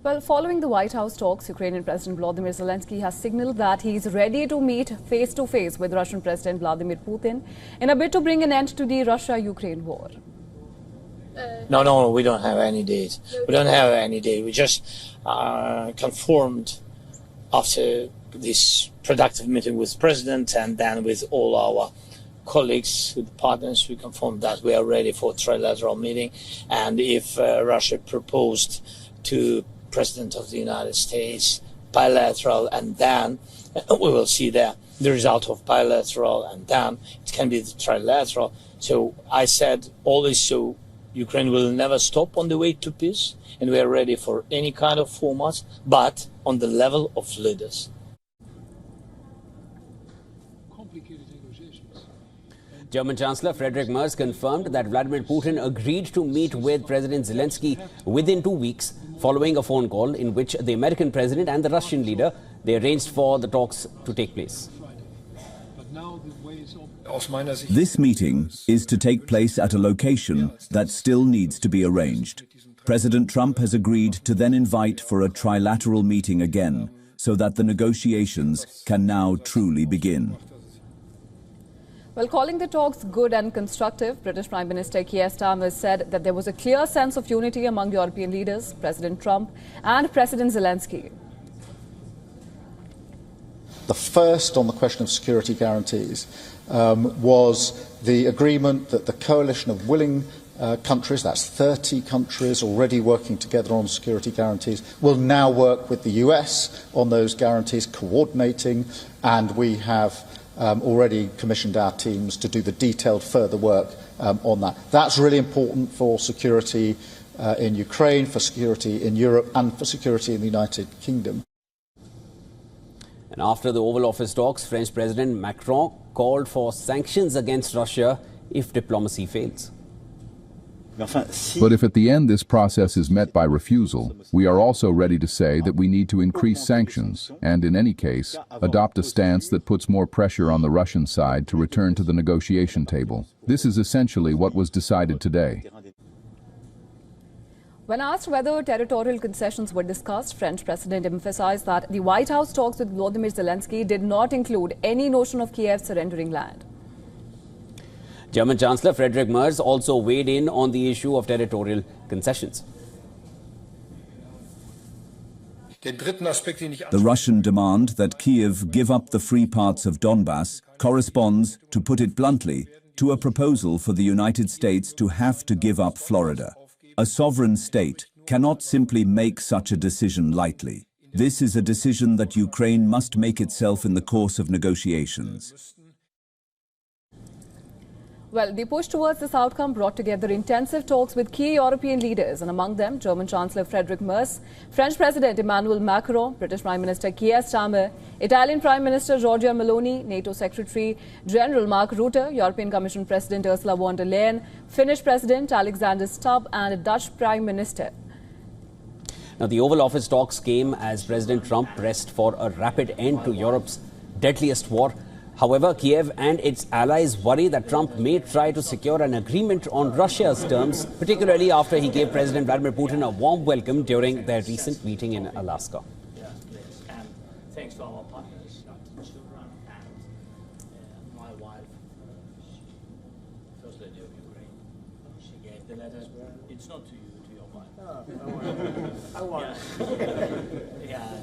Well, following the White House talks, Ukrainian President Volodymyr Zelensky has signaled that he is ready to meet face-to-face with Russian President Vladimir Putin in a bid to bring an end to the Russia-Ukraine war. No, we don't have any date. We don't have any date. We just confirmed after this productive meeting with the President and then with all our colleagues, with partners, we confirmed that we are ready for a trilateral meeting. And if Russia proposed to President of the United States bilateral, and then we will see the result of bilateral, and then it can be the trilateral. So I said always, so Ukraine will never stop on the way to peace, and we are ready for any kind of format, but on the level of leaders. German Chancellor Friedrich Merz confirmed that Vladimir Putin agreed to meet with President Zelensky within 2 weeks, following a phone call in which the American president and the Russian leader, they arranged for the talks to take place. This meeting is to take place at a location that still needs to be arranged. President Trump has agreed to then invite for a trilateral meeting again, so that the negotiations can now truly begin. Well, calling the talks good and constructive, British Prime Minister Keir Starmer said that there was a clear sense of unity among European leaders, President Trump and President Zelensky. The first on the question of security guarantees was the agreement that the coalition of willing countries, that's 30 countries already working together on security guarantees, will now work with the US on those guarantees, coordinating, and we have already commissioned our teams to do the detailed further work on that. That's really important for security in Ukraine, for security in Europe, and for security in the United Kingdom. And after the Oval Office talks, French President Macron called for sanctions against Russia if diplomacy fails. But if at the end this process is met by refusal, we are also ready to say that we need to increase sanctions and, in any case, adopt a stance that puts more pressure on the Russian side to return to the negotiation table. This is essentially what was decided today. When asked whether territorial concessions were discussed, French President emphasized that the White House talks with Volodymyr Zelensky did not include any notion of Kiev surrendering land. German Chancellor Friedrich Merz also weighed in on the issue of territorial concessions. The Russian demand that Kiev give up the free parts of Donbass corresponds, to put it bluntly, to a proposal for the United States to have to give up Florida. A sovereign state cannot simply make such a decision lightly. This is a decision that Ukraine must make itself in the course of negotiations. Well, the push towards this outcome brought together intensive talks with key European leaders, and among them German Chancellor Friedrich Merz, French President Emmanuel Macron, British Prime Minister Keir Starmer, Italian Prime Minister Giorgia Meloni, NATO Secretary General Mark Rutte, European Commission President Ursula von der Leyen, Finnish President Alexander Stubb and Dutch Prime Minister. Now, the Oval Office talks came as President Trump pressed for a rapid end to Europe's deadliest war. However, Kiev and its allies worry that Trump may try to secure an agreement on Russia's terms, particularly after he gave President Vladimir Putin a warm welcome during their recent meeting in Alaska. And thanks to our partners, children, and my wife, First Lady of Ukraine. She gave the letter. It's not to you, to your wife. I want it. Yeah.